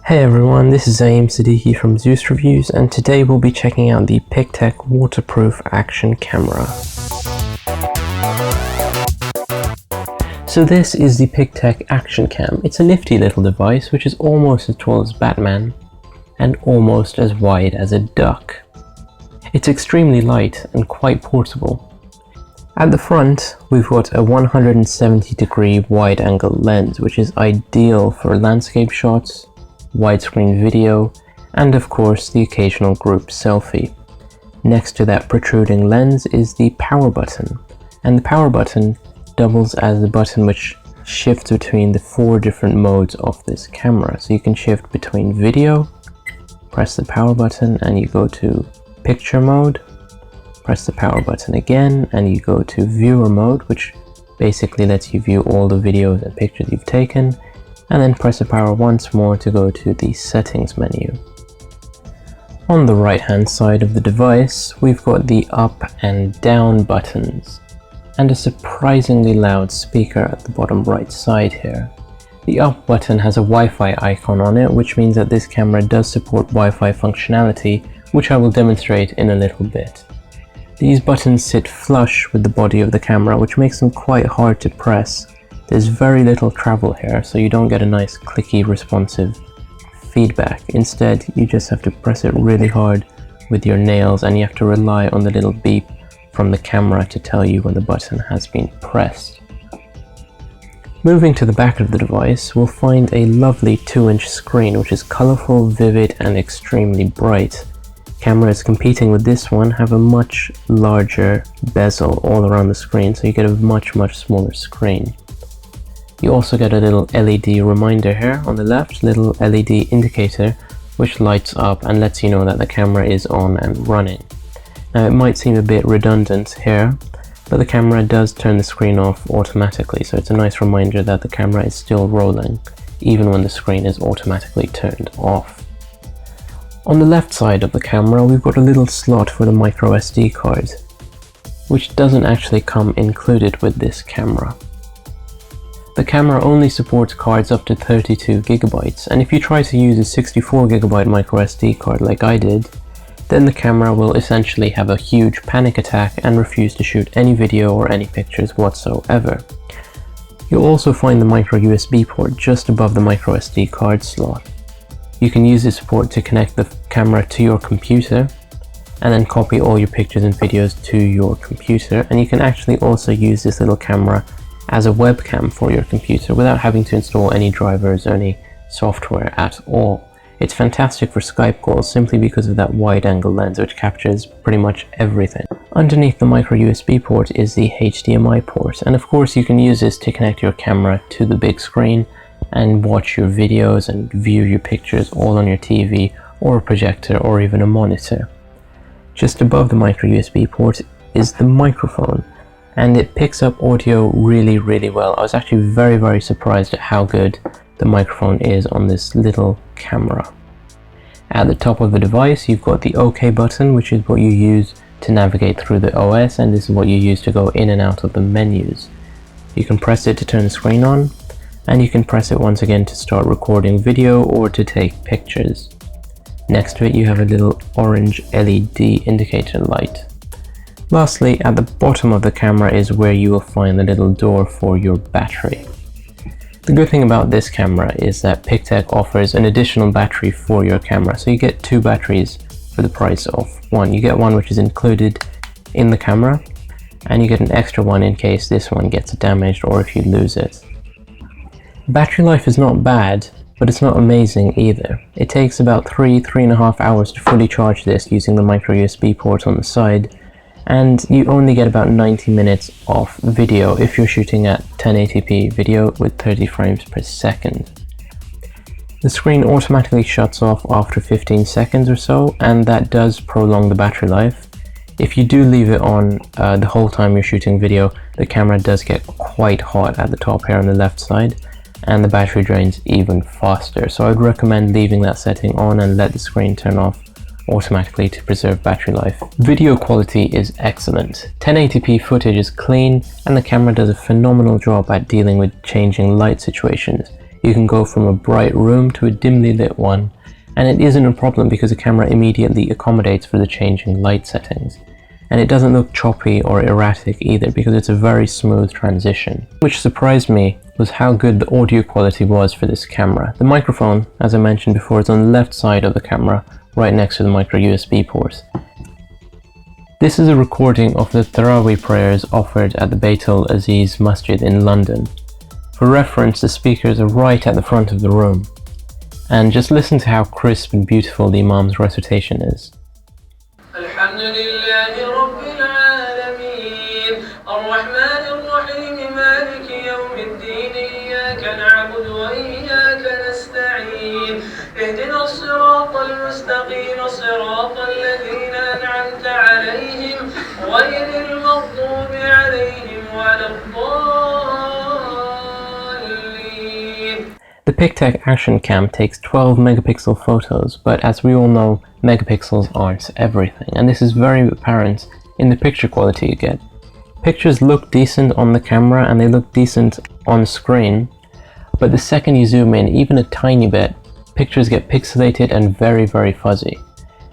Hey everyone, this is Zaeem Siddiqui from Zeus Reviews, and today we'll be checking out the Pictek Waterproof Action Camera. So this is the Pictek Action Cam. It's a nifty little device which is almost as tall as Batman and almost as wide as a duck. It's extremely light and quite portable. At the front, we've got a 170-degree wide-angle lens, which is ideal for landscape shots, widescreen video, and of course the occasional group selfie. Next to that protruding lens is the power button, and the power button doubles as the button which shifts between the 4 different modes of this camera. So you can shift between video, press the power button and you go to picture mode, press the power button again and you go to viewer mode, which basically lets you view all the videos and pictures you've taken, and then press the power once more to go to the settings menu. On the right hand side of the device, we've got the up and down buttons and a surprisingly loud speaker at the bottom right side here. The up button has a Wi-Fi icon on it, which means that this camera does support Wi-Fi functionality, which I will demonstrate in a little bit. These buttons sit flush with the body of the camera, which makes them quite hard to press. There's very little travel here, so you don't get a nice clicky responsive feedback. Instead, you just have to press it really hard with your nails and you have to rely on the little beep from the camera to tell you when the button has been pressed. Moving to the back of the device, we'll find a lovely 2-inch screen which is colourful, vivid and extremely bright. Cameras competing with this one have a much larger bezel all around the screen, so you get a much smaller screen. You also get a little LED reminder here on the left, little LED indicator which lights up and lets you know that the camera is on and running. Now it might seem a bit redundant here, but the camera does turn the screen off automatically, so it's a nice reminder that the camera is still rolling even when the screen is automatically turned off. On the left side of the camera we've got a little slot for the micro SD card, which doesn't actually come included with this camera. The camera only supports cards up to 32 GB, and if you try to use a 64 GB micro SD card like I did, then the camera will essentially have a huge panic attack and refuse to shoot any video or any pictures whatsoever. You'll also find the micro USB port just above the micro SD card slot. You can use this port to connect the camera to your computer and then copy all your pictures and videos to your computer, and you can actually also use this little camera as a webcam for your computer without having to install any drivers or any software at all. It's fantastic for Skype calls simply because of that wide-angle lens which captures pretty much everything. Underneath the micro USB port is the HDMI port, and of course you can use this to connect your camera to the big screen and watch your videos and view your pictures all on your TV or a projector or even a monitor. Just above the micro USB port is the microphone, and it picks up audio really well. I was actually very surprised at how good the microphone is on this little camera. At the top of the device you've got the OK button, which is what you use to navigate through the OS, and this is what you use to go in and out of the menus. You can press it to turn the screen on, and you can press it once again to start recording video or to take pictures. Next to it you have a little orange LED indicator light. Lastly, at the bottom of the camera is where you will find the little door for your battery. The good thing about this camera is that Pictek offers an additional battery for your camera, so you get 2 batteries for the price of 1. You get one which is included in the camera, and you get an extra one in case this one gets damaged or if you lose it. Battery life is not bad, but it's not amazing either. It takes about 3.5 hours to fully charge this using the micro USB port on the side, and you only get about 90 minutes of video if you're shooting at 1080p video with 30 frames per second. The screen automatically shuts off after 15 seconds or so, and that does prolong the battery life. If you do leave it on the whole time you're shooting video, the camera does get quite hot at the top here on the left side, and the battery drains even faster. So I'd recommend leaving that setting on and let the screen turn off automatically to preserve battery life. Video quality is excellent. 1080p footage is clean and the camera does a phenomenal job at dealing with changing light situations. You can go from a bright room to a dimly lit one, and it isn't a problem because the camera immediately accommodates for the changing light settings. And it doesn't look choppy or erratic either because it's a very smooth transition. Which surprised me was how good the audio quality was for this camera. The microphone, as I mentioned before, is on the left side of the camera, right next to the micro USB port. This is a recording of the Tarawih prayers offered at the Beit al-Aziz Masjid in London. For reference, the speakers are right at the front of the room. And just listen to how crisp and beautiful the Imam's recitation is. The Pictek Action Cam takes 12 megapixel photos, but as we all know, megapixels aren't everything, and this is very apparent in the picture quality you get. Pictures look decent on the camera and they look decent on screen, but the second you zoom in even a tiny bit, pictures get pixelated and very fuzzy.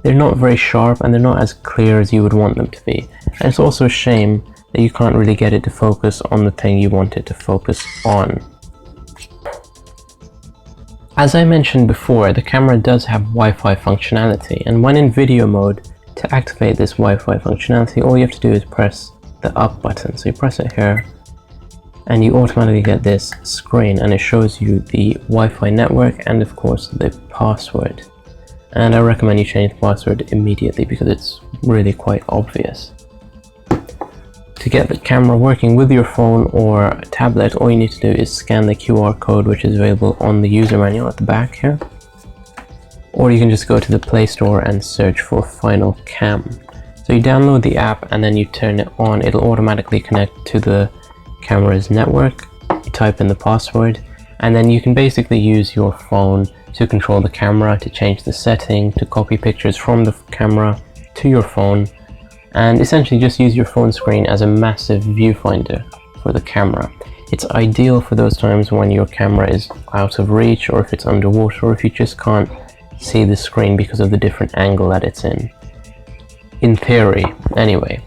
They're not very sharp and they're not as clear as you would want them to be. And it's also a shame that you can't really get it to focus on the thing you want it to focus on. As I mentioned before, the camera does have Wi-Fi functionality, and when in video mode, to activate this Wi-Fi functionality, all you have to do is press the up button. So you press it here, and you automatically get this screen, and it shows you the Wi-Fi network and of course the password. And I recommend you change the password immediately because it's really quite obvious. To get the camera working with your phone or tablet, all you need to do is scan the QR code which is available on the user manual at the back here. Or you can just go to the Play Store and search for Final Cam. So you download the app and then you turn it on. It'll automatically connect to the camera's network. You type in the password and then you can basically use your phone to control the camera, to change the setting, to copy pictures from the camera to your phone, and essentially just use your phone screen as a massive viewfinder for the camera. It's ideal for those times when your camera is out of reach, or if it's underwater, or if you just can't see the screen because of the different angle that it's in. In theory, anyway.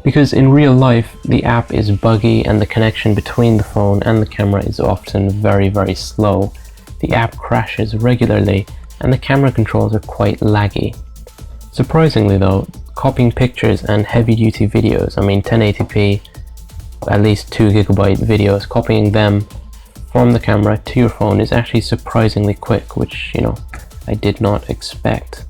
Because in real life, the app is buggy and the connection between the phone and the camera is often very slow. The app crashes regularly and the camera controls are quite laggy. Surprisingly though, copying pictures and heavy-duty videos, I mean 1080p, at least 2 GB videos, copying them from the camera to your phone is actually surprisingly quick, which, you know, I did not expect.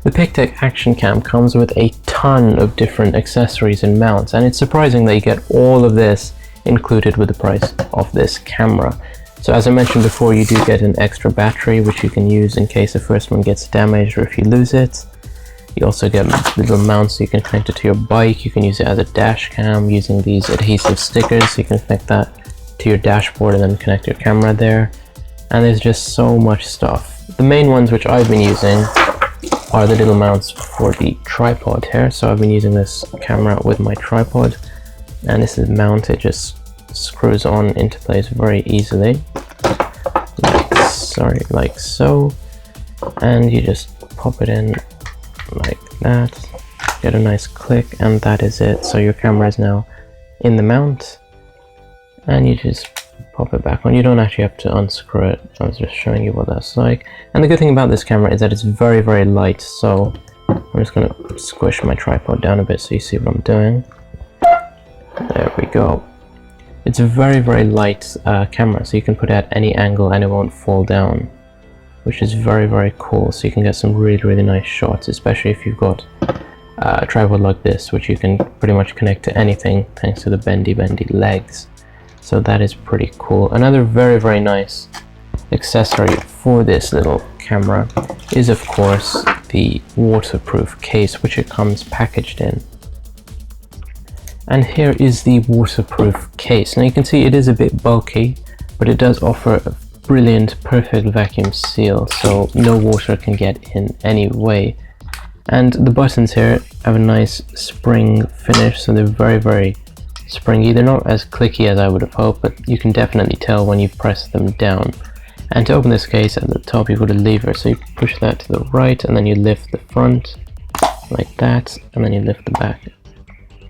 The Pictek Action Cam comes with a ton of different accessories and mounts, and it's surprising that you get all of this included with the price of this camera. So as I mentioned before, you do get an extra battery which you can use in case the first one gets damaged or if you lose it. You also get little mounts so you can connect it to your bike. You can use it as a dash cam using these adhesive stickers, so you can connect that to your dashboard and then connect your camera there. And there's just so much stuff. The main ones which I've been using are the little mounts for the tripod here. So I've been using this camera with my tripod, and this is mounted, just screws on into place very easily, like so, and you just pop it in like that, get a nice click, and that is it. So your camera is now in the mount, and you just pop it back on. You don't actually have to unscrew it. I was just showing you what that's like. And the good thing about this camera is that it's very light, so I'm just gonna squish my tripod down a bit so you see what I'm doing. There we go. It's a very light camera, so you can put it at any angle and it won't fall down, which is very cool. So you can get some really nice shots, especially if you've got a tripod like this, which you can pretty much connect to anything thanks to the bendy legs. So that is pretty cool. Another very nice accessory for this little camera is of course the waterproof case, which it comes packaged in. And here is the waterproof case. Now you can see it is a bit bulky, but it does offer a brilliant, perfect vacuum seal, so no water can get in any way. And the buttons here have a nice spring finish, so they're very springy. They're not as clicky as I would have hoped, but you can definitely tell when you press them down. And to open this case, at the top you've got a lever, so you push that to the right and then you lift the front like that, and then you lift the back,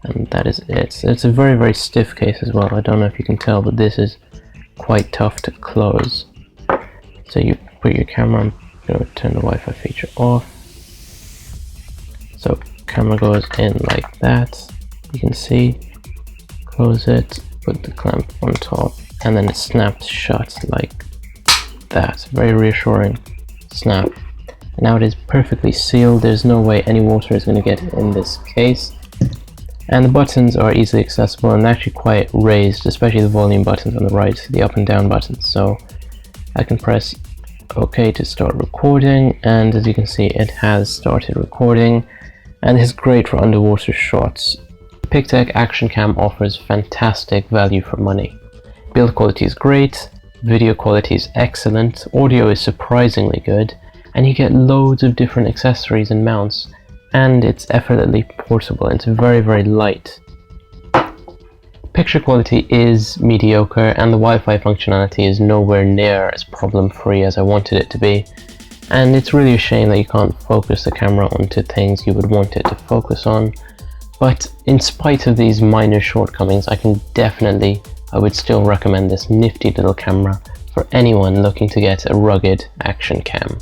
and that is it. So it's a very, very stiff case as well. I don't know if you can tell, but this is quite tough to close. So you put your camera, I'm going to turn the Wi-Fi feature off. So camera goes in like that, you can see, close it, put the clamp on top, and then it snaps shut like that. Very reassuring snap. And now it is perfectly sealed. There's no way any water is going to get in this case. And the buttons are easily accessible and actually quite raised, especially the volume buttons on the right, the up and down buttons. So I can press OK to start recording, and as you can see, it has started recording, and it's great for underwater shots. The Pictek Action Cam offers fantastic value for money. Build quality is great, video quality is excellent, audio is surprisingly good, and you get loads of different accessories and mounts, and it's effortlessly portable. It's very, very light. Picture quality is mediocre, and the Wi-Fi functionality is nowhere near as problem-free as I wanted it to be, and it's really a shame that you can't focus the camera onto things you would want it to focus on. But in spite of these minor shortcomings, I would still recommend this nifty little camera for anyone looking to get a rugged action cam.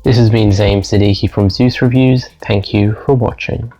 This has been Zaeem Siddiqui from Zeus Reviews. Thank you for watching.